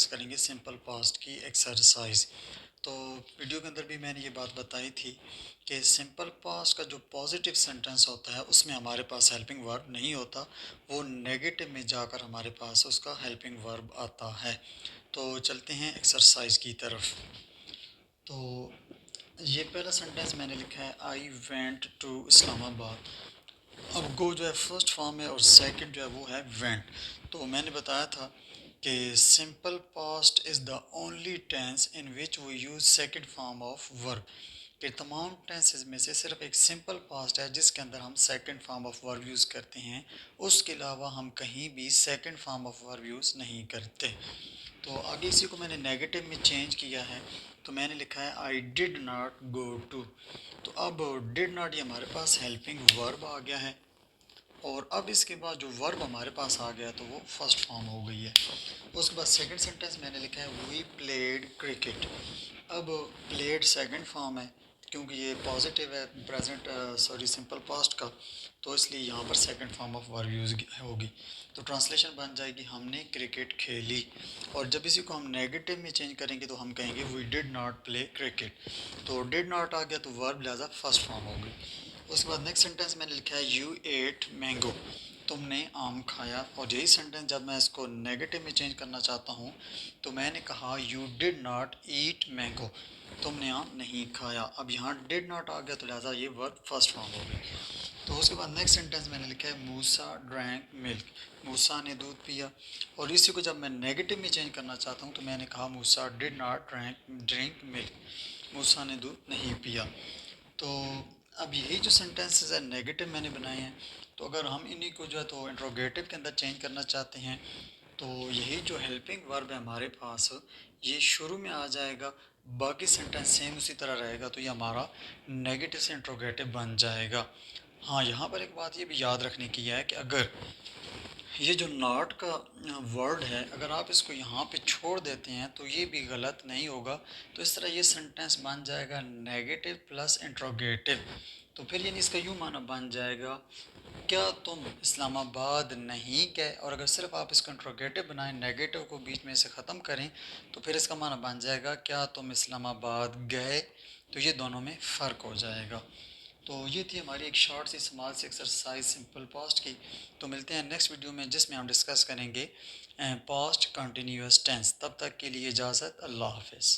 Discuss करेंगे simple past की exercise. तो वीडियो के अंदर भी मैंने ये बात बताई थी कि सिंपल पास्ट का जो पॉजिटिव सेंटेंस होता है उसमें हमारे पास हेल्पिंग वर्ब नहीं होता, वो नेगेटिव में जाकर हमारे पास उसका हेल्पिंग वर्ब आता है। तो चलते हैं एक्सरसाइज की तरफ। तो ये पहला सेंटेंस मैंने लिखा है, आई वेंट टू इस्लामाबाद। अब गो जो है फर्स्ट फॉर्म है और सेकंड जो है वो है वेंट। तो मैंने बताया था कि simple past is the only tense in which we use second form of verb. कि तमाम टेंसेस में से सिर्फ एक सिंपल पास्ट है जिसके अंदर हम second form of verb use करते हैं, उसके अलावा हम कहीं भी second form of verb use नहीं करते। तो आगे इसी को मैंने नेगेटिव में चेंज किया है, तो मैंने लिखा है I did not go to. तो अब डिड नॉट ये हमारे पास हेल्पिंग वर्ब आ गया है, और अब इसके बाद जो वर्ब हमारे पास आ गया तो वो फर्स्ट फॉर्म हो गई है। उसके बाद सेकंड सेंटेंस मैंने लिखा है वी प्लेड क्रिकेट। अब प्लेड सेकंड फॉर्म है क्योंकि ये पॉजिटिव है प्रेजेंट सॉरी सिंपल पास्ट का, तो इसलिए यहाँ पर second form of verb use होगी। तो ट्रांसलेशन बन जाएगी हमने क्रिकेट खेली। और जब इसी को हम नेगेटिव में चेंज करेंगे तो हम कहेंगे we did not play cricket. तो डिड नॉट आ गया तो वर्ब लिहाजा फर्स्ट फॉर्म हो गई। उसके बाद नेक्स्ट सेंटेंस मैंने लिखा है यू एट मैंगो। तुमने आम खाया। और यही सेंटेंस जब मैं इसको नेगेटिव में चेंज करना चाहता हूँ तो मैंने कहा you did not eat mango. तुमने आम नहीं खाया। अब यहाँ डिड नॉट आ गया तो लिहाजा ये वर्ब फर्स्ट फॉर्म हो गई। तो उसके बाद नेक्स्ट सेंटेंस मैंने लिखा है मूसा ड्रैंक मिल्क। मूसा ने दूध पिया। और इसी को जब मैं नेगेटिव में चेंज करना चाहता हूँ तो मैंने कहा मूसा डिड नॉट ड्रिंक मिल्क। मूसा ने दूध नहीं पिया। तो अब यही जो सेंटेंसेस है नेगेटिव मैंने बनाए हैं, तो अगर हम इन्हीं को जो है तो इंट्रोगेटिव के अंदर चेंज करना चाहते हैं तो यही जो हेल्पिंग वर्ब है हमारे पास ये शुरू में आ जाएगा, बाकी सेंटेंस सेम उसी तरह रहेगा, तो ये हमारा नेगेटिव से इंट्रोगेटिव बन जाएगा। हाँ, यहाँ पर एक बात ये भी याद रखने की है कि अगर ये जो नॉट का वर्ड है अगर आप इसको यहाँ पे छोड़ देते हैं तो ये भी गलत नहीं होगा। तो इस तरह ये सेंटेंस बन जाएगा नेगेटिव प्लस इंट्रोगेटिव। तो फिर यानी इसका यूँ माना बन जाएगा, क्या तुम इस्लामाबाद नहीं गए। और अगर सिर्फ आप इसको इंट्रोगेटिव बनाएं, नेगेटिव को बीच में से ख़त्म करें, तो फिर इसका माना बन जाएगा क्या तुम इस्लामाबाद गए। तो ये दोनों में फ़र्क हो जाएगा। तो ये थी हमारी एक short C small C exercise simple past की। तो मिलते हैं नेक्स्ट वीडियो में जिसमें हम डिस्कस करेंगे पास्ट कंटिन्यूअस टेंस। तब तक के लिए इजाज़त, अल्लाह हाफ़िज़।